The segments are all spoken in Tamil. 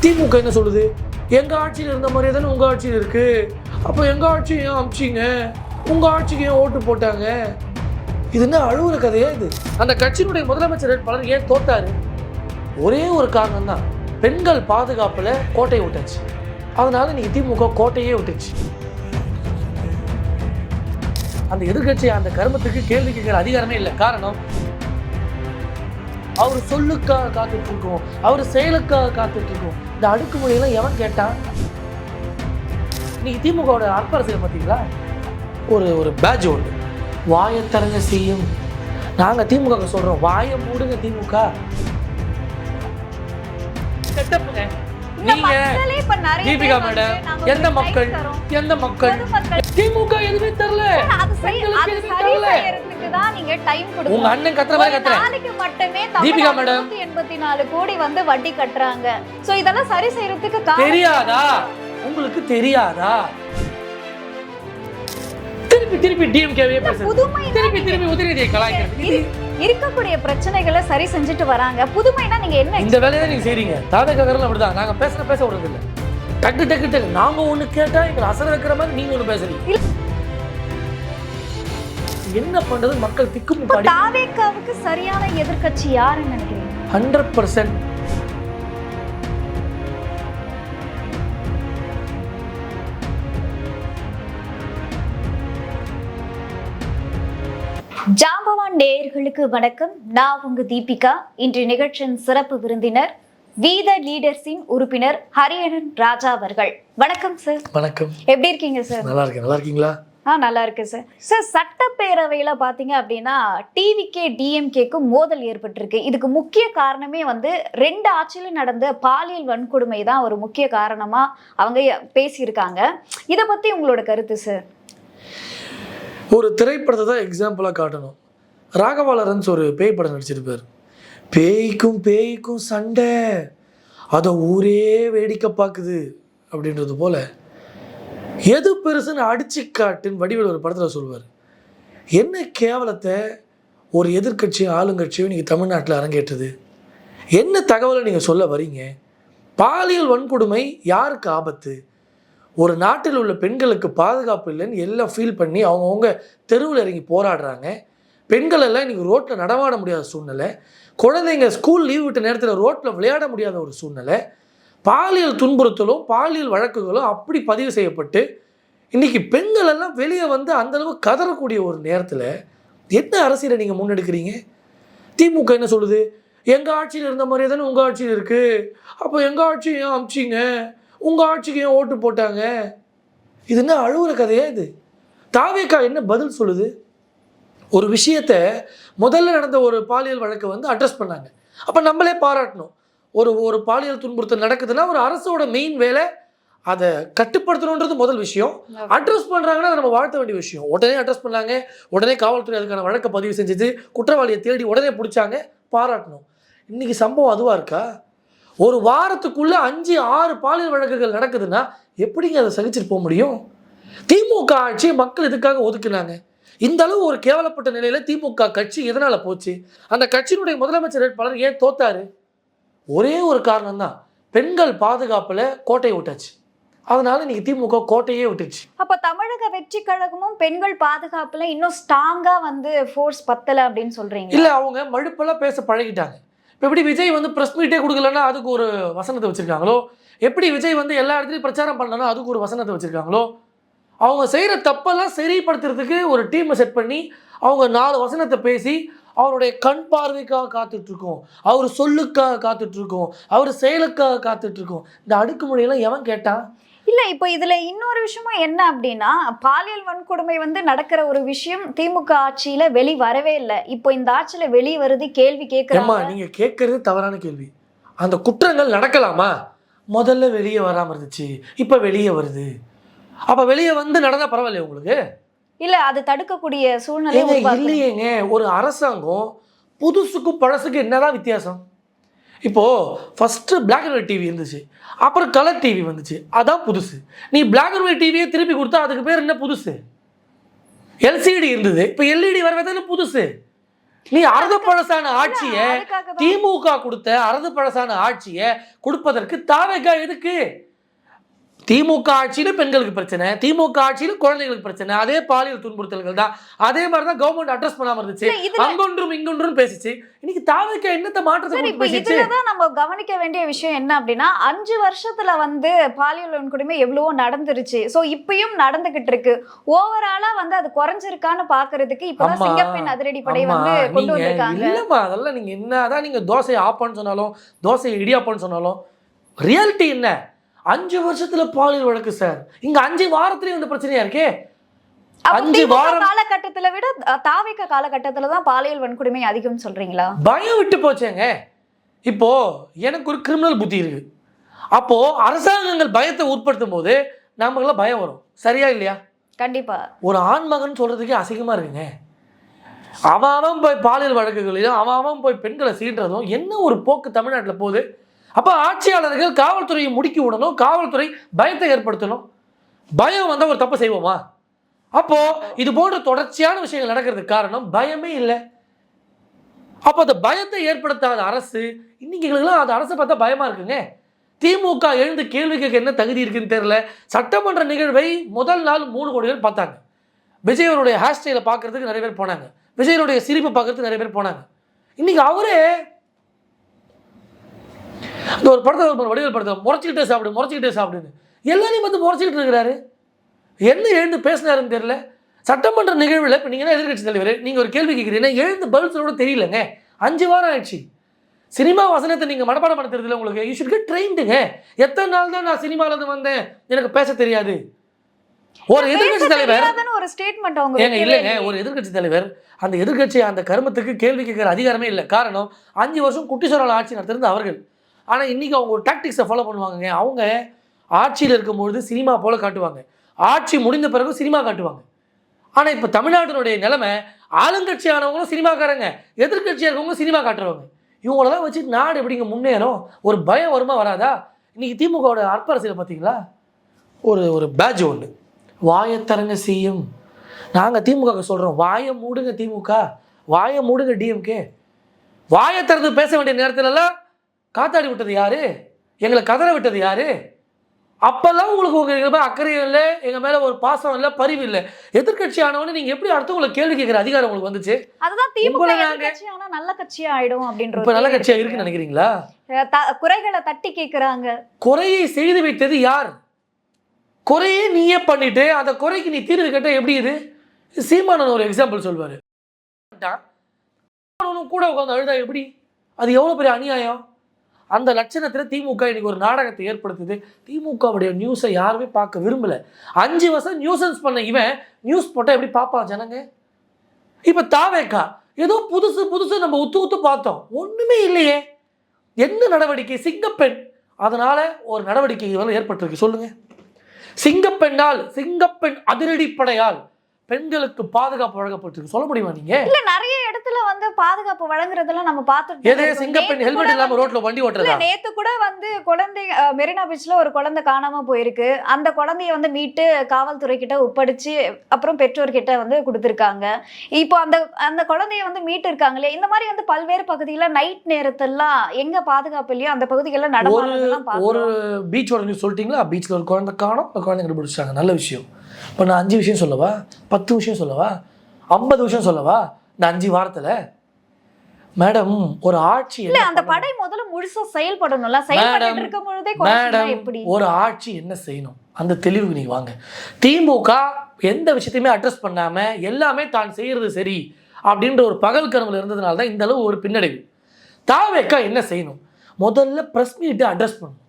திமுக என்ன சொல்லுது? எங்கள் ஆட்சியில் இருந்த மாதிரியே தானே உங்கள் ஆட்சியில் இருக்குது. அப்போ எங்கள் ஆட்சி ஏன் அமிச்சிங்க, உங்கள் ஆட்சிக்கு ஏன் ஓட்டு போட்டாங்க? இது என்ன அழுகுற கதையா இது? அந்த கட்சியினுடைய முதலமைச்சர் வேட்பாளர் ஏன் தோத்தாரு? ஒரே ஒரு காரணம் தான், பெண்கள் பாதுகாப்பில் கோட்டையை விட்டாச்சு. அதனால இன்னைக்கு திமுக கோட்டையே விட்டுச்சு. அந்த எதிர்கட்சி அந்த கர்மத்துக்கு கேள்வி கேட்கிற அதிகாரமே இல்லை. காரணம், அவர் சொல்லுக்காக காத்துட்டு இருக்கோம், அவர் செயலுக்காக காத்துட்டு இருக்கோம். இந்த அடுக்குமொழியெல்லாம் எவன் கேட்டான்? இன்னைக்கு திமுகவோட அற்பரசியல் பார்த்தீங்களா? ஒரு பேட்ச் ஒன்று, வாயத்தரங்க செய்யும். நாங்கள் திமுக சொல்கிறோம், வாயை மூடுங்க திமுக. செட்டப்புங்க. நீங்க தீபிகா மேடம், எந்த மக்கள் திமுக எதுவுமே தரல. உங்க அண்ணன் கத்துற மாதிரி கத்துறேன். தீபிகா மேடம் 84 கோடி வந்து வட்டி கட்டுறாங்க. சோ இதெல்லாம் சரி செய்யறதுக்கு தெரியாதா? உங்களுக்கு தெரியாதா? திருப்பி டிஎம்கேவே பேசுறது, திருப்பி உதயநிதியை கலாய்க்கிறது. இருக்கக்கூடிய பிரச்சனைகளை சரி செஞ்சுட்டு வராங்க. புதுமைனா நீங்க என்ன? இந்த வேலையை நீங்க செய்றீங்க. தாவேக்காரர்கள் அப்படிதான். நாங்க பேச விடுறது இல்லை. டக்கு நாங்க ஒண்ணு கேட்டா எங்களை அசர வைக்கிற மாதிரி நீங்க ஒண்ணு பேசுறீங்க. என்ன பண்றது? மக்கள் திக்குமுக்காடி. தாவேக்காவுக்கு சரியான எதிர்க்கட்சி யாருன்னு நினைக்கிறீங்க? 100%. ஜாம்பவான் நேயர்களுக்கு வணக்கம். நான் உங்க தீபிகா. இன்றைய நிகழ்ச்சியின் சிறப்பு விருந்தினர் வீத லீடர்ஸின் உறுப்பினர் ஹரியணன் ராஜா அவர்கள். வணக்கம் சார். வணக்கம். எப்படி இருக்கீங்க சார்? நல்லா இருக்கேன். நல்லா இருக்கீங்களா? நல்லா இருக்கு சார். சார், சட்டப்பேரவையில பாத்தீங்க அப்படின்னா டிவிகே டிஎம்கேக்கும் மோதல் ஏற்பட்டிருக்கு. இதுக்கு முக்கிய காரணமே வந்து 2 ஆட்சியில நடந்த பாலியல் வன்கொடுமை தான் ஒரு முக்கிய காரணமா அவங்க பேசியிருக்காங்க. இதை பத்தி உங்களோட கருத்து சார்? ஒரு திரைப்படத்தை தான் எக்ஸாம்பிளாக காட்டணும். ராகவா லாரன்ஸ் ஒரு பேய் படம் நடிச்சிருப்பார். பேய்க்கும் சண்டை, அதை ஊரே வேடிக்கை பார்க்குது அப்படின்றது போல் எது பெருசுன்னு அடிச்சு காட்டுன்னு வடிவேலு ஒரு படத்தில் சொல்லுவார். என்ன கேவலத்தை ஒரு எதிர்கட்சியும் ஆளுங்கட்சியும் நீங்கள் தமிழ்நாட்டில் அரங்கேற்றுது? என்ன தகவலை நீங்கள் சொல்ல வரீங்க? பாலியல் வன்கொடுமை யாருக்கு ஆபத்து? ஒரு நாட்டில் உள்ள பெண்களுக்கு பாதுகாப்பு இல்லைன்னு எல்லாம் ஃபீல் பண்ணி அவங்கவுங்க தெருவில் இறங்கி போராடுறாங்க. பெண்கள் எல்லாம் இன்றைக்கி ரோட்டில் நடமாட முடியாத சூழ்நிலை. குழந்தைங்க ஸ்கூல் லீவ் விட்ட நேரத்தில் ரோட்டில் விளையாட முடியாத ஒரு சூழ்நிலை. பாலியல் துன்புறுத்தலும் பாலியல் வழக்குகளும் அப்படி பதிவு செய்யப்பட்டு இன்றைக்கி பெண்கள் எல்லாம் வெளியே வந்து அந்தளவு கதறக்கூடிய ஒரு நேரத்தில் என்ன அரசியலை நீங்கள் முன்னெடுக்கிறீங்க? திமுக என்ன சொல்லுது? எங்கள் ஆட்சியில் இருந்த மாதிரியே தானே உங்கள் ஆட்சியில் இருக்குது. அப்போ எங்கள் ஆட்சி ஏன் அமிச்சிங்க, உங்கள் ஆட்சிக்கு ஏன் ஓட்டு போட்டாங்க? இது என்ன அழுகுற கதையா இது? தாவேக்கா என்ன பதில் சொல்லுது? ஒரு விஷயத்தை முதல்ல நடந்த ஒரு பாலியல் வழக்கை வந்து அட்ரஸ் பண்ணாங்க. அப்போ நம்மளே பாராட்டணும். ஒரு பாலியல் துன்புறுத்தல் நடக்குதுன்னா ஒரு அரசோட மெயின் வேலை அதை கட்டுப்படுத்தணுன்றது முதல் விஷயம். அட்ரஸ் பண்ணுறாங்கன்னா அதை நம்ம வாழ்த்த வேண்டிய விஷயம். உடனே அட்ரஸ் பண்ணாங்க, உடனே காவல்துறை அதுக்கான வழக்கை பதிவு செஞ்சது, குற்றவாளியை தேடி உடனே பிடிச்சாங்க, பாராட்டணும். இன்றைக்கி சம்பவம் அதுவாக இருக்கா? ஒரு வாரத்துக்குள்ளே 5-6 பாலியல் வழக்குகள் நடக்குதுன்னா எப்படிங்க அதை சகிச்சுட்டு போக முடியும்? திமுக ஆட்சியை மக்கள் இதுக்காக ஒதுக்குனாங்க. இந்த அளவு ஒரு கேவலப்பட்ட நிலையில் திமுக கட்சி எதனால் போச்சு? அந்த கட்சியினுடைய முதலமைச்சர் வேட்பாளர் ஏன் தோத்தாரு? ஒரே ஒரு காரணம் தான், பெண்கள் பாதுகாப்பில் கோட்டையை விட்டாச்சு. அதனால இன்னைக்கு திமுக கோட்டையே விட்டுச்சு. அப்போ தமிழக வெற்றி கழகமும் பெண்கள் பாதுகாப்புல இன்னும் ஸ்ட்ராங்கா வந்து ஃபோர்ஸ் பத்தல அப்படின்னு சொல்றீங்க? இல்லை, அவங்க மழுப்பெல்லாம் பேச பழகிட்டாங்க. இப்போ எப்படி விஜய் வந்து ப்ரெஸ் மீட்டே கொடுக்கலன்னா அதுக்கு ஒரு வசனத்தை வச்சுருக்காங்களோ, எப்படி விஜய் வந்து எல்லா இடத்துலையும் பிரச்சாரம் பண்ணலன்னா அதுக்கு ஒரு வசனத்தை வச்சுருக்காங்களோ, அவங்க செய்கிற தப்பெல்லாம் சரிப்படுத்துறதுக்கு ஒரு டீமை செட் பண்ணி அவங்க 4 வசனத்தை பேசி அவருடைய கண் பார்வைக்காக காத்துட்ருக்கோம், அவர் சொல்லுக்காக காத்துட்ருக்கோம், அவர் செயலுக்காக காத்துட்ருக்கோம். இந்த அடுக்குமொழியெல்லாம் எவன் கேட்டான்? இல்லை, இப்போ இதில் இன்னொரு விஷயமும் என்ன அப்படின்னா, பாலியல் வன்கொடுமை வந்து நடக்கிற ஒரு விஷயம் திமுக ஆட்சியில் வெளி வரவே இல்லை. இப்போ இந்த ஆட்சியில் வெளியே வருது, கேள்வி கேட்குறோமா? நீங்கள் கேட்குறது தவறான கேள்வி. அந்த குற்றங்கள் நடக்கலாமா? முதல்ல வெளியே வராமல் இருந்துச்சு, இப்போ வெளியே வருது. அப்போ வெளியே வந்து நடந்தால் பரவாயில்லையா உங்களுக்கு? இல்லை, அது தடுக்கக்கூடிய சூழ்நிலை இல்லையேங்க. ஒரு அரசாங்கம் புதுசுக்கும் பழசுக்கும் என்னதான் வித்தியாசம்? இப்போது first black and white TV இருந்துச்சு, அப்புறம் கலர் டிவி வந்துச்சு, அதான் புதுசு. நீ பிளாக் அண்ட் ஒயிட் டிவியே திருப்பி கொடுத்தா அதுக்கு பேர் என்ன புதுசு? எல்சிடி இருந்தது, இப்போ எல்இடி வரவே தானே புதுசு. நீ அறுது பழசான ஆட்சியை அதுக்காக தான் திமுக கொடுத்த அறுது பழசான ஆட்சியை கொடுப்பதற்கு தாவேகா எதுக்கு? திமுக ஆட்சியில பெண்களுக்கு பிரச்சனை, திமுக ஆட்சியில குழந்தைகளுக்கு பிரச்சனை, அதே பாலியல் துன்புறுத்தல்கள் தான். அதே மாதிரி தான் கவர்மெண்ட் அட்ரஸ் பண்ணாம இருந்துச்சு, அங்கொன்றும் இங்கொன்றும் பேசிச்சு. இன்னைக்கு தாவேகா என்னத்த மாற்றத்தை சரி, கொண்டு இப்ப பேசிச்சு? இதுலதான் நம்ம கவனிக்க வேண்டிய விஷயம் என்ன அப்படின்னா 5 வருஷத்துல வந்து பாலியல் வன்கொடுமை எவ்வளவோ நடந்துருச்சு. சோ இப்பயும் நடந்துகிட்டு இருக்கு. ஓவராலா வந்து அது குறைஞ்சிருக்கான்னு பாக்குறதுக்கு இப்பதான் அம்மா, சிங்கப்பெண் அதிரடிப்படை அம்மா, வந்து கொண்டு நீங்க வந்திருக்காங்க. இல்லம்மா, அதெல்லாம் நீங்க என்னதான் நீங்க தோசை ஆப்பான்னு சொன்னாலும் தோசை இடியாப்பான்னு சொன்னாலும் ரியாலிட்டி என்ன? 5 வருஷத்துல பாலியல் வழக்கு சார், இங்க 5 வாரத்திலேயே இந்த பிரச்சனையா இருக்கே. அப்ப 5 திமுக வாரம் காலகட்டத்துல விட தாவேகா காலகட்டத்துல தான் பாலியல் வன்கொடுமை அதிகம்னு சொல்றீங்களா? பயம் விட்டு போச்சேங்க. இப்போ எனக்கு ஒரு கிரிமினல் புத்தி இருக்கு. அப்போ அரசாங்கங்கள் பயத்தை உட்படுத்தும் போது நமக்குள்ள பயம் வரும். சரியா இல்லையா? கண்டிப்பா. ஒரு ஆண்மகன் சொல்றதுக்கே அசிங்கமா இருக்குங்க. அவன் போய் பாலியல் வழக்குகளிலும் அவன் போய் பெண்களை சீன்றதும் என்ன ஒரு போக்கு தமிழ்நாட்டில் போகுது. அப்போ ஆட்சியாளர்கள் காவல்துறையை முடுக்கி விடணும், காவல்துறை பயத்தை ஏற்படுத்தணும். பயம் வந்தால் ஒரு தப்பு செய்வோமா? அப்போ இது போன்ற தொடர்ச்சியான விஷயங்கள் நடக்கிறதுக்கு காரணம் பயமே இல்லை. அப்போ அந்த பயத்தை ஏற்படுத்தாத அரசு இன்னைக்கு எங்களுக்குலாம் அந்த அரசை பார்த்தா பயமா இருக்குங்க. திமுக எழுந்து கேள்வி கேட்க என்ன தகுதி இருக்குன்னு தெரியல. சட்டமன்ற நிகழ்வை முதல் நாள் 3 கோடி பேர் பார்த்தாங்க. விஜயனுடைய ஹேர் ஸ்டைலை பார்க்கறதுக்கு நிறைய பேர் போனாங்க. விஜயனுடைய சிரிப்பு பார்க்கறதுக்கு நிறைய பேர் போனாங்க. இன்னைக்கு அவரே அந்த ஒரு படத்தை வடிவேல் படத்தை முறைச்சிக்கிட்டே சாப்பிடுன்னு எல்லாரையும் வந்து முறைச்சிக்கிட்டு இருக்கிறாரு. என்ன எழுந்து பேசினாருன்னு தெரியல. சட்டமன்ற நிகழ்வில் இப்போ நீங்கள் எதிர்கட்சி தலைவர், நீங்கள் ஒரு கேள்வி கேட்குறீங்கன்னா எழுந்து பதில் சொல்ல கூட தெரியலங்க. 5 வாரம் ஆயிடுச்சு. சினிமா வசனத்தை நீங்கள் மனப்பாடம் பண்ண தெரியல உங்களுக்கு. யூ ஷுட் கெட் ட்ரெயின்டுங்க. எத்தனை நாள் தான் நான் சினிமாவிலேருந்து வந்தேன், எனக்கு பேச தெரியாது. ஒரு எதிர்கட்சி தலைவர் ஒரு ஸ்டேட்மெண்ட் அவங்க ஏங்க இல்லைங்க, ஒரு எதிர்கட்சி தலைவர் அந்த எதிர்கட்சி அந்த கருமத்துக்கு கேள்வி கேட்கிற அதிகாரமே இல்லை. காரணம் 5 வருஷம் குட்டிச்சோரால் ஆட்சி நடத்திருந்த அவர்கள். ஆனால் இன்றைக்கி அவங்க ஒரு டாக்டிக்ஸை ஃபாலோ பண்ணுவாங்க. அவங்க ஆட்சியில் இருக்கும்பொழுது சினிமா போல் காட்டுவாங்க, ஆட்சி முடிந்த பிறகு சினிமா காட்டுவாங்க. ஆனால் இப்போ தமிழ்நாட்டினுடைய நிலைமை ஆளுங்கட்சியானவங்களும் சினிமாக்காரங்க, எதிர்கட்சியாக இருக்கவங்களும் சினிமா காட்டுறவங்க. இவங்களெல்லாம் வச்சு நாடு எப்படிங்க முன்னேறும்? ஒரு பயம் வருமா வராதா? இன்றைக்கி திமுகவோட அற்ப அரசியலை பார்த்தீங்களா? ஒரு பேட்ச் ஒன்று, வாயத்தரங்க சிஎம். நாங்கள் திமுக சொல்கிறோம், வாயை மூடுங்க திமுக, வாயை மூடுங்க டிஎம்கே. வாயை திறந்து பேச வேண்டிய நேரத்திலலாம் காத்தாடி விட்டது யாரு? எங்களை கதற விட்டது யாரு? அப்பெல்லாம் உங்களுக்கு உங்க அக்கறையும் இல்லை, எங்கள் மேலே ஒரு பாசம் இல்லை, பரிவு இல்லை. எதிர்கட்சி ஆனவொன்னு நீங்கள் எப்படி அடுத்தவங்களை கேள்வி கேட்குற அதிகாரம் உங்களுக்கு வந்துச்சு? அதுதான் திமுக எதிர்க்கட்சியானா நல்ல கட்சியா ஆயிடும் அப்படின்ற. இப்போ நல்ல கட்சியாக இருக்குன்னு நினைக்கிறீங்களா? குறைகளை தட்டி கேட்குறாங்க. குறையை செய்து வைத்தது யார்? குறையே நீயே பண்ணிட்டு அந்த குறைக்கு நீ தீர்வு கேட்டால் எப்படி? இது சீமானன் ஒரு எக்ஸாம்பிள் சொல்வார். கூட உட்காந்து அழுதா எப்படி? அது எவ்வளோ பெரிய அநியாயம். அந்த லட்சணத்தில் திமுக இன்னைக்கு ஒரு நாடகத்தை ஏற்படுத்துது. திமுகவுடைய நியூஸை யாருமே பார்க்க விரும்பல. 5 வருஷம் நியூசன்ஸ் பண்ண இவன் நியூஸ் போட்டால் எப்படி பார்ப்பான் ஜனங்க? இப்போ தாவேகா ஏதோ புதுசு நம்ம உத்து பார்த்தோம், ஒன்றுமே இல்லையே. என்ன நடவடிக்கை? சிங்கப்பெண், அதனால ஒரு நடவடிக்கை ஏற்பட்டிருக்கு. சொல்லுங்க. சிங்கப்பெண் அதிரடிப்படையால் பெண்களுக்கு பாதுகாப்பு வழங்கப்பட்டிருக்கு. சொல்ல முடியுமா நீங்க? இல்ல, நிறைய இடத்துல வந்து பாதுகாப்பு வழங்குறதெல்லாம் நம்ம பார்த்துட்டு. எதே சிங்கப்பெண் ஹெல்மெட் இல்லாம ரோட்ல வண்டி ஓட்டுறதா? நேத்து கூட வந்து குழந்தை மெரினா பீச்ல ஒரு குழந்தை காணாம போயிருக்கு. அந்த குழந்தைய வந்து மீட்டு காவல்துறை கிட்ட ஒப்படைச்சு அப்புறம் பெற்றோர்கிட்ட வந்து கொடுத்துருக்காங்க. இப்போ அந்த குழந்தைய வந்து மீட்டு இருக்காங்களே. இந்த மாதிரி வந்து பல்வேறு பகுதியில நைட் நேரத்தெல்லாம் எங்க பாதுகாப்பு இல்லையோ அந்த பகுதிகளில் நடமாடுறதெல்லாம் ஒரு பீச்சோட நியூஸ் சொல்லிட்டீங்களா? பீச்ல ஒரு குழந்தை காணோம், அந்த குழந்தை கண்டுபிடிச்சாங்க. நல்ல விஷயம். இப்போ நான் 5 விஷயம் சொல்லவா, 10 விஷயம் சொல்லவா, 50 விஷயம் சொல்லவா இந்த 5 வாரத்தில்? மேடம், ஒரு ஆட்சி இல்ல, அந்த படை முதல்ல முழுசா செயல்படணும்ல. செயல்பட்டு இருக்கும் பொழுதே மேடம், எப்படி ஒரு ஆட்சி என்ன செய்யணும் அந்த தெளிவுக்கு நீங்க வாங்க. திமுக எந்த விஷயத்தையுமே அட்ரஸ் பண்ணாம எல்லாமே தான் செய்யறது சரி அப்படின்ற ஒரு பகல் கனவுல இருந்ததுனால தான் இந்த அளவு ஒரு பின்னடைவு. தாவேகா என்ன செய்யணும்? முதல்ல பிரஸ் மீட்டை அட்ரஸ் பண்ணணும்.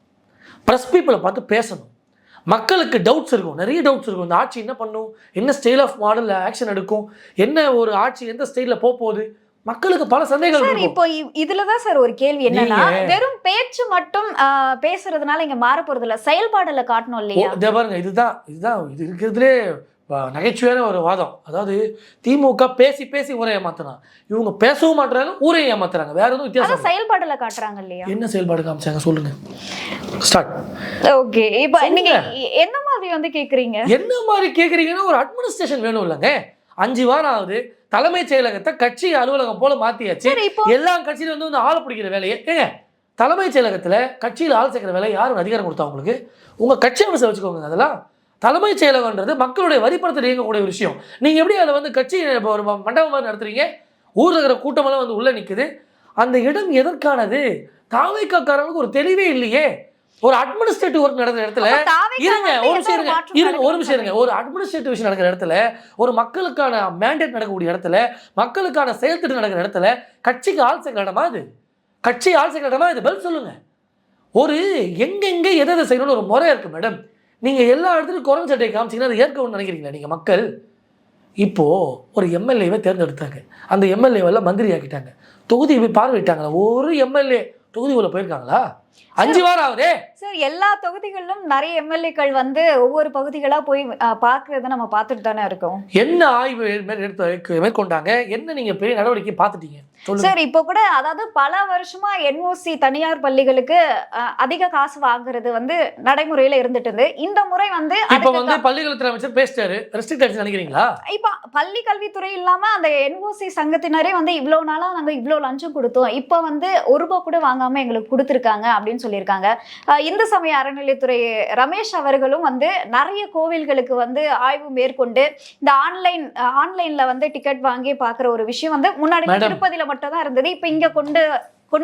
பிரஸ் பீப்புளை பார்த்து பேசணும். மக்களுக்கு டவுட்ஸ் இருக்கும், நிறைய டவுட்ஸ் இருக்கும். இந்த ஆட்சி என்ன பண்ணும், என்ன ஸ்டைல் ஆஃப் மாடல் ஆக்ஷன் எடுக்கும், என்ன ஒரு ஆட்சி எந்த ஸ்டைலில் போகுது, மக்களுக்கு பல சந்தேகங்கள் இருக்கும். இப்போ இதுலதான் சார் ஒரு கேள்வி என்னன்னா, வெறும் பேச்சு மட்டும் பேசுறதுனால இங்க மாற போறது இல்ல, செயல்பாடுல காட்டணும் இல்லையா? பாருங்க, இதுதான் இது இருக்கிறதுலே நகைச்சுவையான ஒரு வாதம். அதாவது திமுக பேசி ஊரை ஏமாத்துறாங்க, இவங்க பேசவும் மாட்டுறாங்க, ஊரை ஏமாத்துறாங்க. வேற எதுவும் வித்தியாசம் செயல்பாடுல காட்டுறாங்க இல்லையா? என்ன செயல்பாடு காமிச்சாங்க சொல்லுங்க. ஸ்டார்ட். ஓகே, இப்போ நீங்க என்ன மாதிரி வந்து கேக்குறீங்க? என்ன மாதிரி கேக்குறீங்கன்னா ஒரு அட்மினிஸ்ட்ரேஷன் வேணும் இல்லைங்க. 5 வாரம் ஆகுது, தலைமைச் செயலகத்தை கட்சி அலுவலகம் போல மாத்தியாச்சு. எல்லா கட்சியிலும் வந்து ஆளை பிடிக்கிற வேலையை ஏங்க தலைமைச் செயலகத்தில் கட்சியில் ஆள் சேர்க்கிற வேலை யாரும் அதிகாரம் கொடுத்தா உங்களுக்கு? உங்கள் கட்சி அமைச்சர் வச்சுக்கோங்க. அதெல்லாம் தலைமைச் செயலகன்றது மக்களுடைய வரிப்பணத்தில் இயங்கக்கூடிய ஒரு விஷயம். நீங்கள் எப்படி அதில் வந்து கட்சி ஒரு மண்டபம் மாதிரி நடத்துறீங்க? ஊரில் இருக்கிற கூட்டமெல்லாம் வந்து உள்ளே நிற்குது. அந்த இடம் எதற்கானது? தாவேக்காரங்களுக்கு ஒரு தெளிவே இல்லையே. ஒரு அட்மினிஸ்ட்ரேட்டிவ் ஒர்க் நடக்கிற இடத்துல ஒரு அட்மினிஸ்ட்ரேட்டிவ் விஷயம் நடக்கிற இடத்துல, ஒரு மக்களுக்கான மேண்டேட் நடக்கக்கூடிய இடத்துல, மக்களுக்கான செயல் திட்டம் நடக்கிற இடத்துல கட்சிக்கு ஆள் சேர்க்கிற இடமா இது? கட்சி ஆள் சேர்க்கிற இடமா இது? பதில் சொல்லுங்க. ஒரு எங்கெங்கே எதை செய்யணும்னு ஒரு முறை இருக்கு மேடம். நீங்க எல்லா இடத்துலையும் குரங்கு சட்டையை காமிச்சிங்கன்னா அதை ஏற்கணும்னு நினைக்கிறீங்களா நீங்க மக்கள்? இப்போ ஒரு எம்எல்ஏவை தேர்ந்தெடுத்தாங்க. அந்த எம்எல்ஏவெல்லாம் மந்திரி ஆக்கிட்டாங்க. தொகுதி போய் பார்வையிட்டாங்களா? ஒரு எம்எல்ஏ தொகுதி உள்ள போயிருக்காங்களா? 5 வாரம் ஆகுதே சார். எல்லா தொகுதிகளிலும் நிறைய எம்எல்ஏக்கள் வந்து ஒவ்வொரு பகுதிகளா போய் பார்க்கறத நம்ம பார்த்துட்டு தானே இருக்கோம். என்ன ஆய்வு மேற்கொண்டாங்க? என்ன நீங்க பெரிய நடவடிக்கை பார்த்துட்டீங்க சார்? இப்போ கூட அதாவது பல வருஷமா என்ஓசி தனியார் பள்ளிகளுக்கு அதிக காசு வாங்குறது வந்து நடைமுறையில இருந்துட்டு இருந்து, இந்த முறை வந்து இப்ப வந்து பள்ளிக்கல்வித்துறை அமைச்சர் பேசிட்டாரு. ரெஸ்ட்ரிக்ட் ஆச்சு நினைக்கிறீங்களா? இப்ப பள்ளி கல்வித்துறை இல்லாம அந்த என்ஓசி சங்கத்தினரே வந்து இவ்வளவு நாளா நாங்க இவ்வளவு லஞ்சம் கொடுத்தோம், இப்ப வந்து ₹1 கூட வாங்காம எங்களுக்கு கொடுத்துருக்காங்க அப்படின்னு சொல்லியிருக்காங்க. இந்து சமய அறநிலையத்துறை ரமேஷ் அவர்களும் வந்து நிறைய கோவில்களுக்கு வந்து ஆய்வு மேற்கொண்டு இந்த ஆன்லைன்ல வந்து டிக்கெட் வாங்கி பாக்குற ஒரு விஷயம் வந்து முன்னாடி திருப்பதியில மட்டும் தான் இருந்தது, இப்ப இங்க கொண்டு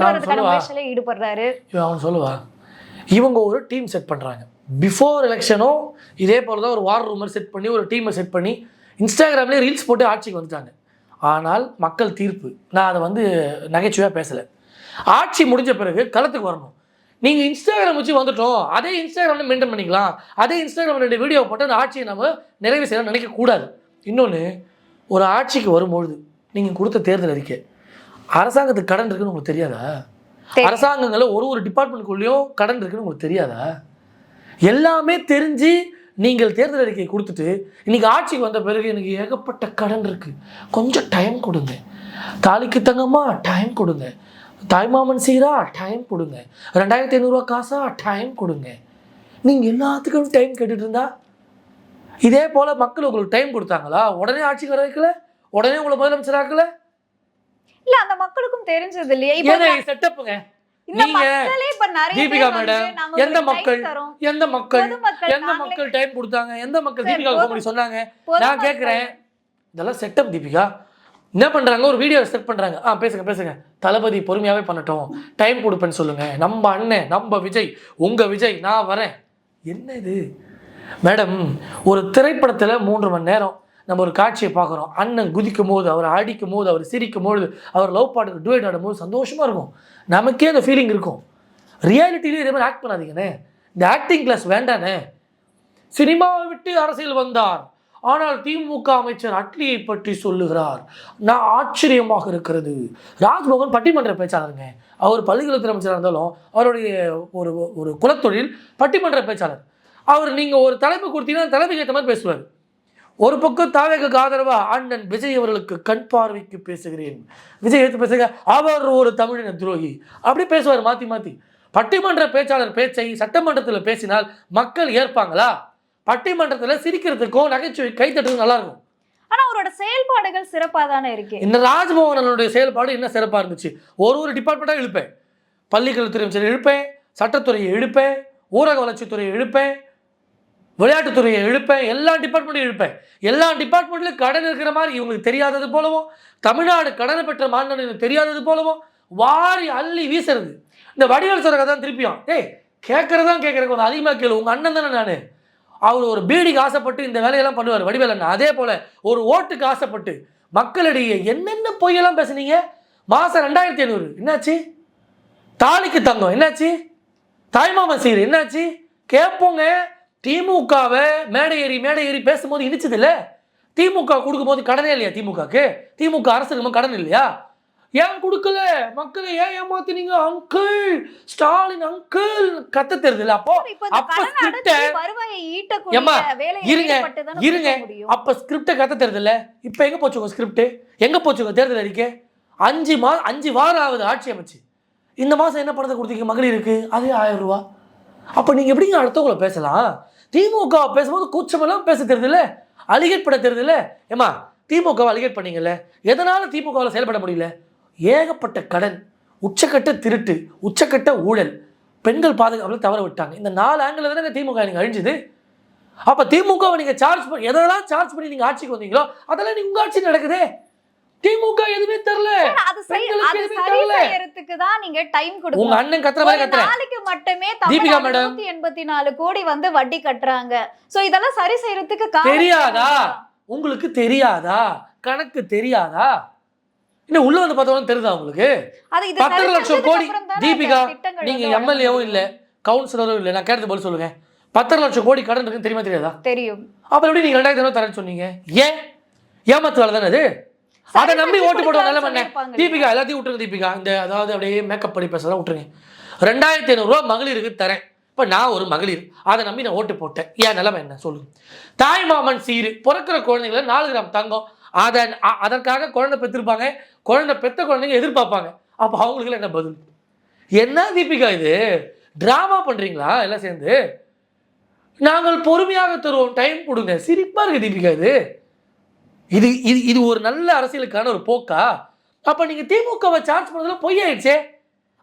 வரதுக்கான முயற்சியில ஈடுபடுறாரு. அவன் சொல்லுவா, இவங்க ஒரு டீம் செட் பண்றாங்க. பிஃபோர் எலெக்ஷனும் இதே போலதான் ஒரு வார் ரூமர் செட் பண்ணி ஒரு டீமை செட் பண்ணி இன்ஸ்டாகிராம்லேயே ரீல்ஸ் போட்டு ஆட்சிக்கு வந்துட்டாங்க. ஆனால் மக்கள் தீர்ப்பு, நான் அதை வந்து நகைச்சுவையாக பேசலை. ஆட்சி முடிஞ்ச பிறகு களத்துக்கு வரணும். நீங்கள் இன்ஸ்டாகிராம் வச்சு வந்துட்டோம், அதே இன்ஸ்டாகிராமில் மெயின்டைன் பண்ணிக்கலாம், அதே இன்ஸ்டாகிராம் 2 வீடியோ போட்டு அந்த ஆட்சியை நம்ம நிறைவு செய்யலாம் நினைக்கக்கூடாது. இன்னொன்று, ஒரு ஆட்சிக்கு வரும்பொழுது நீங்கள் கொடுத்த தேர்தல் அறிக்கை, அரசாங்கத்துக்கு கடன் இருக்குன்னு உங்களுக்கு தெரியாதா? அரசாங்கங்களில் ஒரு டிபார்ட்மெண்ட்டுக்குள்ளேயும் கடன் இருக்குன்னு உங்களுக்கு தெரியாதா? எல்லாமே தெரிஞ்சு நீங்கள் தேர்தல் அறிக்கை கொடுத்துட்டு இன்னைக்கு ஆட்சிக்கு வந்த பிறகு எனக்கு ஏகப்பட்ட கடன் இருக்குது, கொஞ்சம் டைம் கொடுங்க, தாலிக்கு தங்கம்மா டைம் கொடுங்க, தாய்மாமன் சீரா டைம் கொடுங்க, 2500 காசா டைம் கொடுங்க. நீங்கள் எல்லாத்துக்கும் டைம் கேட்டுட்டு இருந்தா இதே போல் மக்கள் உங்களுக்கு டைம் கொடுத்தாங்களா? உடனே ஆட்சிக்கு வர வைக்கல, உடனே உங்களை முதலமைச்சர் ஆக்கல? இல்ல, அந்த மக்களுக்கும் தெரிஞ்சது இல்லையா? செட்டப்புங்க. தீபிகா மேடம், எந்த மக்கள் டைம் கொடுத்தாங்க? எந்த மக்கள் தீபிகா சொன்னாங்க? நான் கேட்கிறேன், இதெல்லாம் செட்டப். தீபிகா என்ன பண்றாங்க? ஒரு வீடியோ செட் பண்றாங்க. பேசுங்க தளபதி பொறுமையாவே பண்ணட்டும், டைம் கொடுப்பேன்னு சொல்லுங்க, நம்ம அண்ணன், நம்ம விஜய், உங்க விஜய், நான் வரேன். என்ன இது மேடம்? ஒரு திரைப்படத்துல 3 மணி நேரம் நம்ம ஒரு காட்சியை பார்க்குறோம். அண்ணன் குதிக்கும் போது, அவர் அடிக்கும் போது, அவர் சிரிக்கும் போது, அவர் லவ் பாட்டுக்கு டுவேட் ஆடும்போது சந்தோஷமாக இருக்கும், நமக்கே அந்த ஃபீலிங் இருக்கும். ரியாலிட்டிலேயே இதே மாதிரி ஆக்ட் பண்ணாதீங்கண்ணே. இந்த ஆக்டிங் கிளாஸ் வேண்டானே. சினிமாவை விட்டு அரசியல் வந்தார், ஆனால் திமுக அமைச்சர் அட்லியை பற்றி சொல்லுகிறார், நான் ஆச்சரியமாக இருக்கிறது. ராஜ்மோகன் பட்டிமன்ற பேச்சாளருங்க. அவர் பள்ளிக்கல்வித்துறை அமைச்சராக இருந்தாலும் அவருடைய ஒரு குலத்தொழில் பட்டிமன்ற பேச்சாளர். அவர் நீங்கள் ஒரு தலைப்பு கொடுத்தீங்கன்னா தலைப்புக்கு ஏற்ற மாதிரி பேசுவார். ஒரு பக்கம் தாவேக்கு ஆதரவா அண்ணன் விஜய் அவர்களுக்கு கண் பார்வைக்கு பேசுகிறேன், விஜய் எடுத்து பேசுங்க, அவர் ஒரு தமிழின துரோகி, அப்படி பேசுவார் மாற்றி மாற்றி. பட்டிமன்ற பேச்சாளர் பேச்சை சட்டமன்றத்தில் பேசினால் மக்கள் ஏற்பாங்களா? பட்டிமன்றத்தில் சிரிக்கிறதுக்கும் நகைச்சுவை கைத்தட்டுறதுக்கும் நல்லா இருக்கும். ஆனா அவரோட செயல்பாடுகள் சிறப்பாக தானே இருக்கு. இந்த ராஜ்மோகனுடைய செயல்பாடு என்ன சிறப்பாக இருந்துச்சு? ஒரு டிபார்ட்மெண்ட்டாக இழுப்பேன், பள்ளிக்கல்வித்துறை அமைச்சர் இழுப்பேன், சட்டத்துறையை இழுப்பேன், ஊரக வளர்ச்சித்துறையை இழுப்பேன், விளையாட்டுத்துறையை இழுப்பேன், எல்லா டிபார்ட்மெண்ட்டையும் இழுப்பேன். எல்லா டிபார்ட்மெண்ட்லையும் கடன் இருக்கிற மாதிரி இவங்களுக்கு தெரியாதது போலவும், தமிழ்நாடு கடனை பெற்ற மாநிலம் தெரியாதது போலவும் வாரி அள்ளி வீசுறது. இந்த வடிவேல் சொல்ற கதை தான் திருப்பியும், கேட்கறதான் கேட்கறதுக்கு கொஞ்சம் அதிகமாக கேளு, உங்கள் அண்ணன் தானே நான். அவர் ஒரு பீடிக்கு ஆசைப்பட்டு இந்த வேலையெல்லாம் பண்ணுவார் வடிவேல் அண்ணன். அதே போல் ஒரு ஓட்டுக்கு ஆசைப்பட்டு மக்களிடையே என்னென்ன பொய்யெல்லாம் பேசுனீங்க. மாதம் 2500 என்னாச்சு? தாலிக்கு தங்கம் என்னாச்சு? தாய்மாமன் சீர் என்னாச்சு? கேட்போங்க. திமுகவை மேடை ஏறி பேசும்போது இனிச்சது இல்லை. திமுக கொடுக்கும்போது கடனே இல்லையா? திமுக அரசுக்கு கடன் இல்லையா? ஏன் கொடுக்கல? மக்களை ஏன் ஏமாத்தினீங்க அங்கிள், ஸ்டாலின் அங்கிள் கத்த தெரியுது. அப்போ இருங்க, அப்ப ஸ்கிரிப்ட கத்த தெரியுது இல்ல? இப்ப எங்க போச்சு உங்க ஸ்கிரிப்ட்? எங்க போச்சு உங்க தேர்தல் அறிக்கை? 5 வாரம் ஆகுது ஆட்சி அமைச்சு. இந்த மாசம் என்ன பணத்தை கொடுத்தீங்க மகளிருக்கு? அதே 1000 ரூபா. அப்ப நீங்க எப்படிங்க அடுத்தவங்களை பேசலாம்? திமுக பேசும்போது கூச்சமெல்லாம் பேச தெரியுது இல்ல, அலிகேட் பண்ண தெரியுது இல்ல. ஏமா திமுகவை அலிகேட் பண்ணீங்கல்ல, எதனால திமுகவில் செயல்பட முடியல? ஏகப்பட்ட கடன், உச்சக்கட்ட திருட்டு, உச்சக்கட்ட ஊழல், பெண்கள் பாதுகாப்பில் தவற விட்டாங்க. இந்த 4 ஆங்கிள் தானே திமுக நீங்க அழிஞ்சுது. அப்ப திமுகவை நீங்க சார்ஜ் பண்ணி எதெல்லாம் சார்ஜ் பண்ணி நீங்க ஆட்சிக்கு வந்தீங்களோ அதெல்லாம் நீங்க உங்க ஆட்சி நடக்குது. திமுக எதுவுமே தெரியல. அது சரி செய்யறதுக்கு தான் நீங்க டைம் கொடுக்கணும். உங்க அண்ணன் கத்துற மாதிரி கத்துற. நாளைக்கு மட்டுமே தீபிகா மேடம் 184 கோடி வந்து வட்டி கட்டுறாங்க. சோ இதெல்லாம் சரி செய்யறதுக்கு தெரியாதா? உங்களுக்கு தெரியாதா? கணக்கு தெரியாதா? இன்னும் உள்ள வந்து பார்த்தவங்க தெரியுதா உங்களுக்கு? 10 லட்சம் கோடி. தீபிகா நீங்க எம்எல்ஏவும் இல்ல, கவுன்சிலரும் இல்ல, நான் கேட்டது பதில் சொல்லுங்க. 10 லட்சம் கோடி கடன் இருக்குன்னு தெரியுமா தெரியாதா? தெரியும். அப்ப எப்படி நீங்க 2000 தரேன்னு சொன்னீங்க? ஏன் ஏமாத்து வேலை தானே அது? அதை நம்பி ஓட்டு போடுவோம். நல்ல பண்ண தீபிகா எல்லாத்தையும் விட்டுருங்க. தீபிகா இந்த அதாவது அப்படியே மேக்கப் பண்ணி பேசுறதா விட்டுருங்க. 2500 ரூபா மகளிருக்கு தரேன். இப்போ நான் ஒரு மகளிர், அதை நம்பி நான் ஓட்டு போட்டேன். ஏன் நிலைமை என்ன சொல்லுங்க? தாய் மாமன் சீரு, பிறக்கிற குழந்தைங்களை 4 கிராம் தங்கம், அதற்காக குழந்தை பெற்றிருப்பாங்க. குழந்தை பெற்ற குழந்தைங்க எதிர்பார்ப்பாங்க. அப்போ அவங்களுக்கு என்ன பதில்? என்ன தீபிகா இது டிராமா பண்றீங்களா எல்லாம் சேர்ந்து? நாங்கள் பொறுமையாக தருவோம், டைம் கொடுங்க. சிரிப்பா இருக்கு தீபிகா இது. இது இது இது ஒரு நல்ல அரசியலுக்கான ஒரு போக்கா? அப்ப நீங்க திமுகவை சார்ஜ் பண்ணதுல பொய் ஆயிடுச்சே.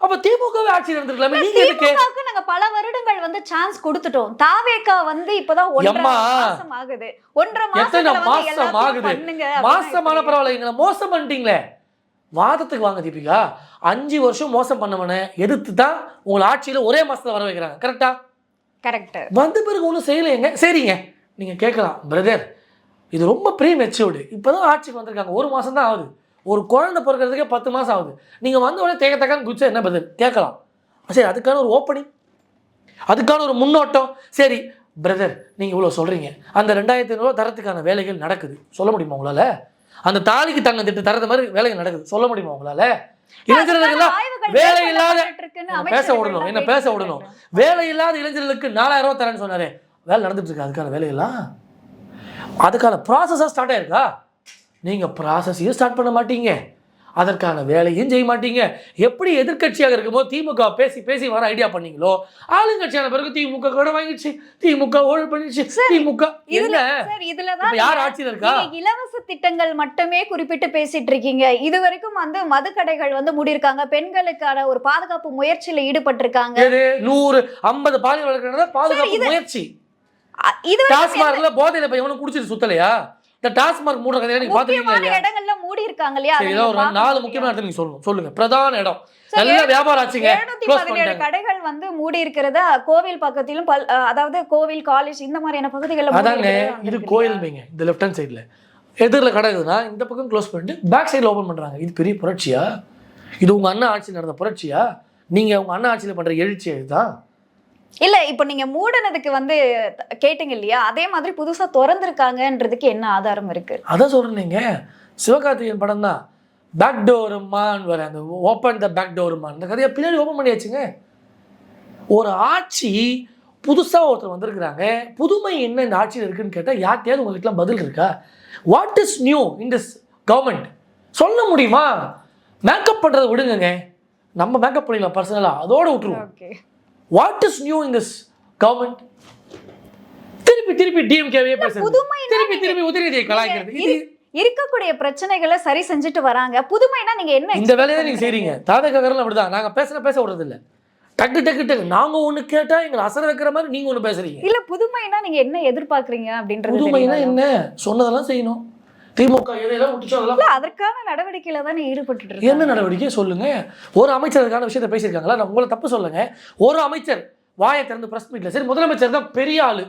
அப்ப திமுகவை ஆட்சி நடந்திருக்கலாமே. நீங்க எதுக்கு? நாங்க பல வருடங்கள் வந்து சான்ஸ் கொடுத்துட்டோம். தாவேகா வந்து இப்பதான் 1.5 மாசம் ஆகுது. 1.5 மாசம் ஆகுது. மாசமான பரவாயில்ல, மோசம் பண்ணிட்டீங்களே. வாதத்துக்கு வாங்க தீபிகா. 5 வருஷம் மோசம் பண்ணவன எதிர்த்து தான் உங்களை ஆட்சியில ஒரே மாசத்துல வர வைக்கிறாங்க. கரெக்டா? கரெக்ட். வந்த பிறகு ஒன்றும் செய்யலைங்க. சரிங்க, நீங்க கேட்கலாம் பிரதர் இது ரொம்ப ப்ரீ மெச்சூர்டு, இப்போதான் ஆட்சிக்கு வந்திருக்காங்க, 1 மாதம் தான் ஆகுது, ஒரு குழந்தை பிறக்கிறதுக்கே 10 மாதம் ஆகுது, நீங்கள் வந்த உடனே தேக்கத்தக்கான்னு குச்சா என்ன பதில் கேட்கலாம். சரி, அதுக்கான ஒரு ஓப்பனிங், அதுக்கான ஒரு முன்னோட்டம். சரி பிரதர் நீங்கள் இவ்வளோ சொல்கிறீங்க, அந்த 2500 ரூபா தரத்துக்கான வேலைகள் நடக்குது, சொல்ல முடியுமா உங்களால்? அந்த தாலிக்கு தங்க திட்டு தரது மாதிரி வேலைகள் நடக்குது, சொல்ல முடியுமா உங்களால்? இளைஞர்களுக்கெல்லாம் வேலை இல்லாத பேச விடணும், என்ன பேச விடணும். வேலை இல்லாத இளைஞர்களுக்கு 4000 ரூபா தரேன்னு சொன்னாரே, வேலை நடந்துட்டு இருக்கு. அதுக்கான வேலையெல்லாம் அதுக்கான ப்ராசஸாக ஸ்டார்ட் ஆயிருக்கா? நீங்கள் ப்ராசஸையும் ஸ்டார்ட் பண்ண மாட்டீங்க, அதற்கான வேலையும் செய்ய மாட்டீங்க. எப்படி எதிர்கட்சியாக இருக்கும்போது திமுக பேசி பேசி வர ஐடியா பண்ணீங்களோ, ஆளுங்கட்சியான பிறகு திமுக கூட வாங்கிடுச்சு, திமுக ஊழல் பண்ணிடுச்சு. திமுக இதுலதான் யார் ஆட்சியில் இருக்கா? இலவச திட்டங்கள் மட்டுமே குறிப்பிட்டு பேசிட்டு இருக்கீங்க. இது வரைக்கும் வந்து மதுக்கடைகள் வந்து மூடியிருக்காங்க, பெண்களுக்கான ஒரு பாதுகாப்பு முயற்சியில ஈடுபட்டிருக்காங்க. 150 பாலியல் வழக்கு பாதுகாப்பு முயற்சி. டாஸ்மார்க்ல போதையில போய் எவனும் குடிச்சிட்டு சுத்தலையா? இந்த டாஸ்மார்க் மூடுற கதையை நீங்க பாத்துட்டீங்களா? இடங்கள்ல மூடி இருக்காங்க இல்லையா? சரி, ஒரு 4 முக்கியமான இடத்துல நீங்க சொல்லுங்க. பிரதான இடம் நல்ல வியாபாரம் ஆச்சுங்க. 717 கடைகள் வந்து மூடி இருக்கிறத கோவில் பக்கத்திலும், அதாவது கோவில், காலேஜ் இந்த மாதிரியான பகுதிகளில். அதாங்க இது கோயில் பைங்க. இந்த லெஃப்ட் ஹேண்ட் சைடுல எதிரில் கடை இருக்குதுன்னா இந்த பக்கம் க்ளோஸ் பண்ணிட்டு பேக் சைடில் ஓப்பன் பண்றாங்க. இது பெரிய புரட்சியா? இது உங்க அண்ணா ஆட்சியில் நடந்த புரட்சியா? நீங்க உங்க அண்ணா ஆட்சியில் பண்ற எழுச்சி இதுதான் இல்ல. இப்ப நீங்க மூடனதுக்கு வந்து கேட்டீங்க இல்லையா, அதே மாதிரி புதுசா திறந்திருக்காங்கன்றதுக்கு என்ன ஆதாரம் இருக்கு? அதான் சொல்றீங்க. சிவகார்த்திகேயன் படம் தான் பேக் டோருமான் வர, அந்த ஓப்பன் த பேக் டோருமான், இந்த கதையை பின்னாடி ஓப்பன் பண்ணியாச்சுங்க. ஒரு ஆட்சி புதுசா ஒருத்தர் வந்திருக்கிறாங்க, புதுமை என்ன இந்த ஆட்சியில் இருக்குன்னு கேட்டால் யார்கிட்டயாவது உங்ககிட்ட பதில் இருக்கா? What is new in this government சொல்ல முடியுமா? மேக்கப் பண்றதை விடுங்க, நம்ம மேக்கப் பண்ணிடலாம் பர்சனலா, அதோட விட்டுருவோம். What is new in this government? திருப்பி டிஎம்கேவே பேசுறது, திருப்பி உதயநிதியை கலாய்க்கிறது. இது இருக்கக்கூடிய பிரச்சனைகளை சரி செஞ்சுட்டு வராங்க. புதுமைனா நீங்க என்ன இந்த வேலையை நீங்க செய்றீங்க? தாவேக்காரர்கள் அப்படிதான், நாங்க பேச விடுறது இல்ல. டக்கு நாங்க ஒண்ணு கேட்டா எங்களை அசர வைக்கிற மாதிரி நீங்க ஒண்ணு பேசுறீங்க. இல்ல புதுமைனா நீங்க என்ன எதிர்பார்க்கறீங்க அப்படின்றது. புதுமைனா என்ன? சொன்னதெல்லாம் செய்யணும். திமுக எதையெல்லாம் விட்டுச்சோ அதெல்லாம் அதற்கான நடவடிக்கையில தான் ஈடுபட்டு இருக்கு. என்ன நடவடிக்கை சொல்லுங்க? ஒரு அமைச்சர் அதுக்கான விஷயத்தை பேசியிருக்காங்களா? நான் உங்களை தப்பு சொல்லுங்க. ஒரு அமைச்சர் வாயை திறந்து பிரஸ் மீட்ல, சரி முதலமைச்சர் தான் பெரிய ஆளு,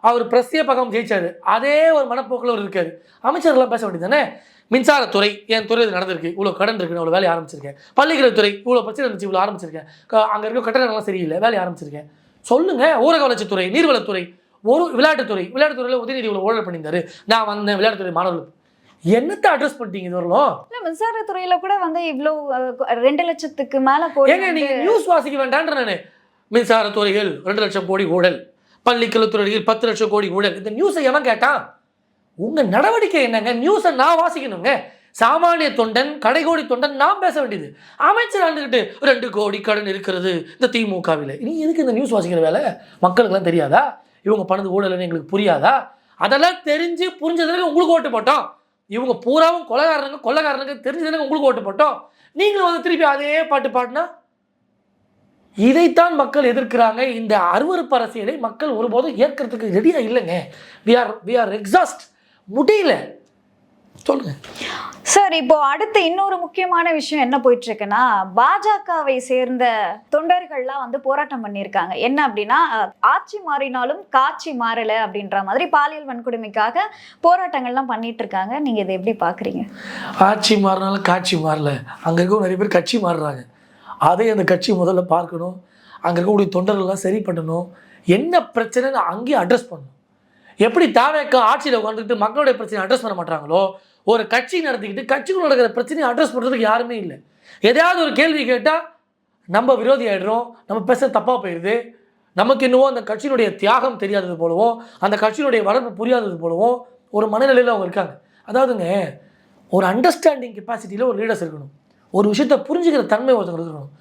அவர் பிரஸ்ஸே பக்கம் ஜெயிச்சாரு, அதே ஒரு மனப்போக்கில் அவர் இருக்காரு. அமைச்சர்கள்லாம் பேச வேண்டியது தானே? மின்சாரத்துறை, என் துறை இது நடந்திருக்கு, இவ்வளோ கடன் இருக்கு, இவ்வளோ வேலையை ஆரம்பிச்சிருக்கேன். பள்ளிக்கல்வித்துறை இவ்வளோ பிரச்சனை இருந்துச்சு, இவ்வளோ ஆரம்பிச்சிருக்கேன். அங்கே இருக்க கட்டணங்கள்லாம் சரியில்லை, வேலையை ஆரம்பிச்சிருக்கேன். சொல்லுங்க. ஊரக வளர்ச்சித்துறை, நீர்வளத்துறை, ஒரு விளையாட்டுத்துறையில் உதயநிதி இவ்வளோ ஊழல் பண்ணியிருந்தாரு, நான் வந்தேன் விளையாட்டுத்துறை மாணவர்களுக்கு. என்னத்தை அட்ரஸ் பண்ணிட்டீங்க இது வரலாம்? மின்சாரத்துறையில கூட வந்து இவ்வளோ 2 லட்சத்துக்கு மேல கோடி. ஏங்க நீங்க நியூஸ் வாசிக்க வேண்டான்ற நானு. மின்சாரத்துறையில் 2 லட்சம் கோடி ஊழல், பள்ளிக்கல்வித்துறையில் 10 லட்சம் கோடி ஊழல். இந்த நியூஸை எவன் கேட்டான்? உங்க நடவடிக்கை என்னங்க? நியூஸை நான் வாசிக்கணுங்க. சாமானிய தொண்டன், கடைகோடி தொண்டன் நான் பேச வேண்டியது. அமைச்சர் ஆண்டுகிட்டு 2 கோடி கடன் இருக்கிறது இந்த திமுகவில். நீ எதுக்கு இந்த நியூஸ் வாசிக்கிற வேலை? மக்களுக்கெல்லாம் தெரியாதா இவங்க பண்ணது ஊழல்னு? எங்களுக்கு புரியாதா? அதெல்லாம் தெரிஞ்சு புரிஞ்சதுக்கு உங்களுக்கு ஓட்டு போட்டோம். இவங்க பூராவும் கொலைகாரனுங்க தெரிஞ்சதுன்னு உங்களுக்கு ஓட்டு போட்டோம், நீங்களும் வந்து திருப்பி அதே பாட்டு பாடினா இதைத்தான் மக்கள் எதிர்க்கிறாங்க. இந்த அருவருப்பு அரசியலை மக்கள் ஒருபோதும் ஏற்கிறதுக்கு ரெடியாக இல்லைங்க. வி ஆர் எக்ஸாஸ்ட், முடியல. சொல்லுங்க சார். இப்போ அடுத்து இன்னொரு முக்கியமான விஷயம் என்ன போயிட்டு இருக்குன்னா, பாஜகவை சேர்ந்த தொண்டர்கள்லாம் வந்து போராட்டம் பண்ணியிருக்காங்க. என்ன அப்படின்னா, ஆட்சி மாறினாலும் காட்சி மாறல அப்படின்ற மாதிரி பாலியல் வன்கொடுமைக்காக போராட்டங்கள்லாம் பண்ணிட்டு இருக்காங்க. நீங்க இதை எப்படி பாக்குறீங்க? ஆட்சி மாறினாலும் காட்சி மாறல, அங்க இருக்க நிறைய பேர் கட்சி மாறுறாங்க. அதை அந்த கட்சி முதல்ல பார்க்கணும். அங்கே இருக்கக்கூடிய தொண்டர்கள்லாம் சரி பண்ணணும். என்ன பிரச்சனைன்னு அங்கேயே அட்ரஸ் பண்ணணும். எப்படி தாவேக்க ஆட்சியில் உட்காந்துட்டு மக்களுடைய பிரச்சனையை அட்ரஸ் பண்ண மாட்டாங்களோ, ஒரு கட்சி நடத்திக்கிட்டு கட்சிக்குள்ள நடக்கிற பிரச்சனையை அட்ரஸ் பண்ணுறதுக்கு யாருமே இல்லை. எதையாவது ஒரு கேள்வி கேட்டால் நம்ம விரோதி ஆகிடுறோம், நம்ம பேச தப்பாக போயிடுது, நமக்கு இன்னும் அந்த கட்சியினுடைய தியாகம் தெரியாதது போலவும் அந்த கட்சியினுடைய வளர்ப்பு புரியாதது போலவும் ஒரு மனநிலையில் அவங்க இருக்காங்க. அதாவதுங்க, ஒரு அண்டர்ஸ்டாண்டிங் கெப்பாசிட்டியில் ஒரு லீடர்ஸ் இருக்கணும். ஒரு விஷயத்தை புரிஞ்சுக்கிற தன்மை ஒருத்தவங்க இருக்கணும்.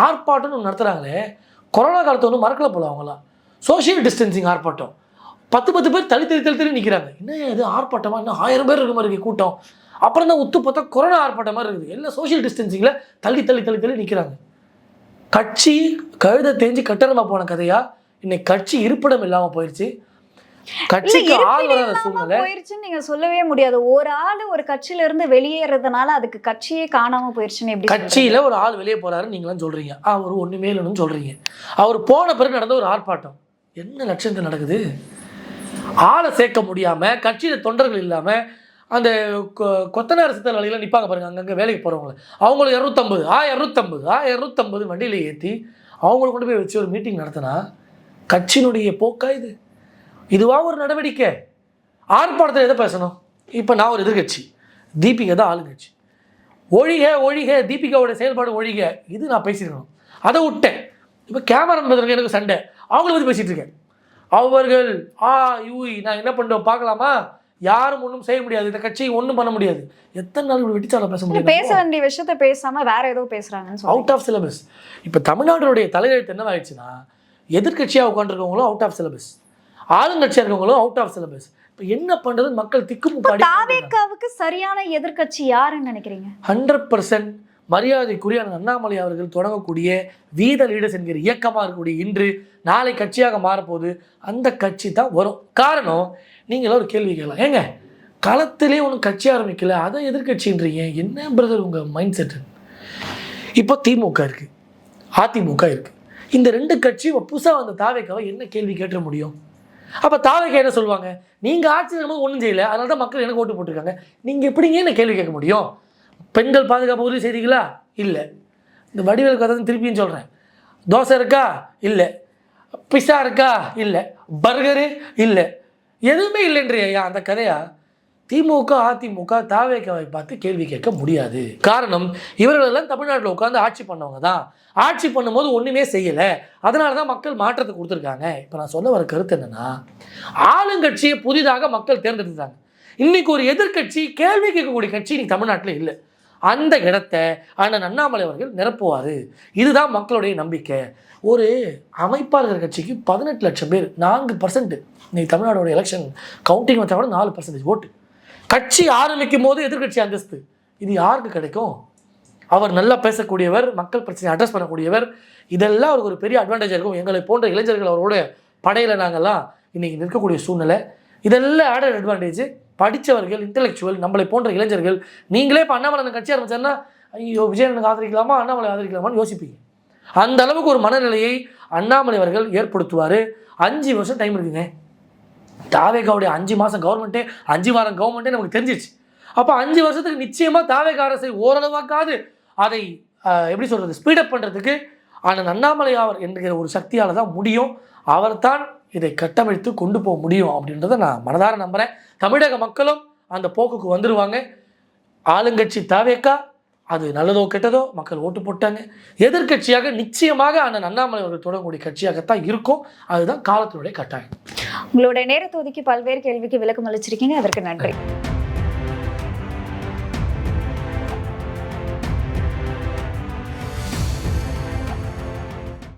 ஆர்ப்பாட்டம்னு ஒன்று நடத்துகிறாங்களே, கொரோனா காலத்தை ஒன்றும் மறக்கல போல அவங்களாம். சோஷியல் டிஸ்டன்சிங் ஆர்ப்பாட்டம், 10 பேர் தள்ளி நிற்கிறாங்க. என்ன இது ஆர்ப்பாட்டமாக, இன்னும் 1000 பேர் இருக்க மாதிரி இருக்குது கூட்டம். அப்புறம் தான் உத்து பார்த்தா கொரோனா ஆர்ப்பாட்டம் மாதிரி இருக்குது. எல்லாம் சோஷியல் டிஸ்டன்சிங்கில் தள்ளி நிற்கிறாங்க. கட்சி கழுதை தேஞ்சு கட்டணமாக போன கதையா இன்னைக்கு கட்சி இருப்பிடம் இல்லாமல் போயிடுச்சு. கட்சிக்கு ஆள் வராத சூழ்நிலை போயிருச்சுன்னு நீங்க சொல்லவே முடியாது. ஒரு ஆள் ஒரு கட்சியில இருந்து வெளியேறதுனால அதுக்கு கட்சியே காணாம போயிருச்சுன்னு எப்படி? கட்சியில ஒரு ஆள் வெளியே போறாரு நீங்களாம் சொல்றீங்க, அவர் ஒண்ணுமே இல்லைன்னு சொல்றீங்க. அவர் போன பிறகு நடந்த ஒரு ஆர்ப்பாட்டம் என்ன லட்சத்தில் நடக்குது? ஆளை சேர்க்க முடியாம, கட்சியில தொண்டர்கள் இல்லாம, அந்த கொத்தனார் சித்தர்லாம் நிற்பாங்க பாருங்க, அங்கங்கே வேலைக்கு போறவங்களை, அவங்களுக்கு 250 வண்டியில ஏற்றி அவங்களை கொண்டு போய் வச்சு ஒரு மீட்டிங் நடத்தினா கட்சியினுடைய போக்கா இது? இதுவா ஒரு நடவடிக்கை? ஆர்ப்பாட்டத்தில் எதை பேசணும்? இப்போ நான் ஒரு எதிர்கட்சி, தீபிகா தான் ஆளுங்கட்சி. ஒழிக தீபிகாவோட செயல்பாடு ஒழிக, இது நான் பேசியிருக்கணும். அதை விட்டேன். இப்போ கேமரா எனக்கு சண்டை, அவங்கள பற்றி பேசிகிட்டு இருக்கேன். அவர்கள் நான் என்ன பண்ணுறோம் பார்க்கலாமா? யாரும் ஒன்றும் செய்ய முடியாது, இந்த கட்சி ஒன்றும் பண்ண முடியாது. எத்தனை நாள் இப்படி வெட்டிச்சாலும் பேச முடியாது? பேச வேண்டிய விஷயத்த பேசாம வேற ஏதோ பேசுறாங்கன்னு அவுட் ஆஃப் சிலபஸ். இப்போ தமிழ்நாடுடைய தலையெழுத்து என்ன ஆயிடுச்சுன்னா, எதிர்கட்சியாக உட்காந்துருக்கவங்களும் அவுட் ஆஃப் சிலபஸ், ஆளுங்கட்சியாக இருக்கவங்களும் அவுட் ஆஃப் சிலபஸ். இப்போ என்ன பண்றது? மக்கள் திக்குமுக்காடி. தாவேக்காவுக்கு சரியான எதிர்கட்சி யாருன்னு நினைக்கிறீங்க? 100% மரியாதைக்குரிய அண்ணாமலை அவர்கள் தொடங்கக்கூடிய வீத லீடர்ஸ் என்கிற இயக்கமாக இருக்கக்கூடிய இன்று நாளை கட்சியாக மாறப்போகுது. அந்த கட்சி தான் வரும். காரணம், நீங்களும் ஒரு கேள்வி கேட்கலாம், ஏங்க களத்திலே ஒன்றும் கட்சி ஆரம்பிக்கல, அதை எதிர்கட்சின்றீங்க, என்ன பிரதர் உங்கள் மைண்ட் செட்டு? இப்போ திமுக இருக்குது, அதிமுக இருக்குது. இந்த ரெண்டு கட்சி புதுசாக வந்த தாவேக்காவை என்ன கேள்வி கேட்ட முடியும்? அப்போ தாவேக்கா என்ன சொல்லுவாங்க? நீங்கள் ஆட்சி இருக்கும்போது ஒன்றும் செய்யலை, அதனால தான் மக்கள் எனக்கு ஓட்டு போட்டிருக்காங்க, நீங்கள் எப்படிங்க என்ன கேள்வி கேட்க முடியும்? பெண்கள் பாதுகாப்பு உறுதி செய்தீங்களா? இல்லை. இந்த வடிவேல் கதை திருப்பியும் சொல்கிறேன். தோசை இருக்கா? இல்லை. பிஸா இருக்கா? இல்லை. பர்கரு? இல்லை. எதுவுமே இல்லைன்றியா அந்த கதையா? திமுக அதிமுக தாவேக்காவை பார்த்து கேள்வி கேட்க முடியாது. காரணம், இவர்களெல்லாம் தமிழ்நாட்டில் உட்காந்து ஆட்சி பண்ணவங்க தான். ஆட்சி பண்ணும்போது ஒன்றுமே செய்யலை, அதனால தான் மக்கள் மாற்றத்தை கொடுத்துருக்காங்க. இப்போ நான் சொல்ல வர கருத்து என்னென்னா, ஆளுங்கட்சியை புதிதாக மக்கள் தேர்ந்தெடுத்தாங்க. இன்றைக்கி ஒரு எதிர்கட்சி கேள்வி கேட்கக்கூடிய கட்சி இன்னைக்கு தமிழ்நாட்டில் இல்லை. அந்த இடத்தை அண்ணன் அண்ணாமலை அவர்கள் நிரப்புவார். இதுதான் மக்களுடைய நம்பிக்கை. ஒரு அமைப்பாளர் கட்சிக்கு 18 லட்சம் பேர், 4%. இன்னைக்கு தமிழ்நாடோட எலெக்ஷன் கவுண்டிங் வச்சா கூட 4% ஓட்டு. கட்சி ஆரம்பிக்கும் போது எதிர்கட்சி அந்தஸ்து, இது யாருக்கு கிடைக்கும்? அவர் நல்லா பேசக்கூடியவர், மக்கள் பிரச்சனை அட்ரஸ் பண்ணக்கூடியவர், இதெல்லாம் அவருக்கு ஒரு பெரிய அட்வான்டேஜாக இருக்கும். எங்களை போன்ற இளைஞர்கள் அவரோட படையில் நாங்கள்லாம் இன்றைக்கி நிற்கக்கூடிய சூழ்நிலை, இதெல்லாம் ஆடட் அட்வான்டேஜ். படித்தவர்கள், இன்டெலெக்சுவல், நம்மளை போன்ற இளைஞர்கள், நீங்களே இப்போ அண்ணாமலை கட்சி ஆரம்பிச்சாருன்னா, ஐயோ விஜயனுக்கு ஆதரிக்கலாமா அண்ணாமலை ஆதரிக்கலாமான்னு யோசிப்பீங்க. அந்த அளவுக்கு ஒரு மனநிலையை அண்ணாமலை அவர்கள் ஏற்படுத்துவார். 5 வருஷம் டைம் இருக்குங்க. தாவேக்காவுடைய 5 மாதம் கவர்மெண்ட்டே, 5 வாரம் கவர்மெண்ட்டே நமக்கு தெரிஞ்சிச்சு. அப்போ 5 வருஷத்துக்கு நிச்சயமாக தாவேக்கா அரசை ஓரளவாக்காது அதை எப்படி சொல்கிறது, ஸ்பீடப் பண்ணுறதுக்கு ஆனால் அண்ணாமலை அவர் என்கிற ஒரு சக்தியால் தான் முடியும். அவர் தான் இதை கட்டமைத்து கொண்டு போக முடியும் அப்படின்றத நான் மனதார நம்புகிறேன். தமிழக மக்களும் அந்த போக்குக்கு வந்துடுவாங்க. ஆளுங்கட்சி தாவேக்கா, அது நல்லதோ கெட்டதோ மக்கள் ஓட்டு போட்டாங்க. எதிர்கட்சியாக நிச்சயமாக அண்ணன் அண்ணாமலை அவர்கள் தொடங்கக்கூடிய கட்சியாகத்தான் இருக்கும். அதுதான் காலத்தினுடைய கட்டாயம். உங்களுடைய நேரத்தை ஒதுக்கி பல்வேறு கேள்விக்கு விளக்கம் அளிச்சிருக்கீங்க, அதற்கு நன்றி.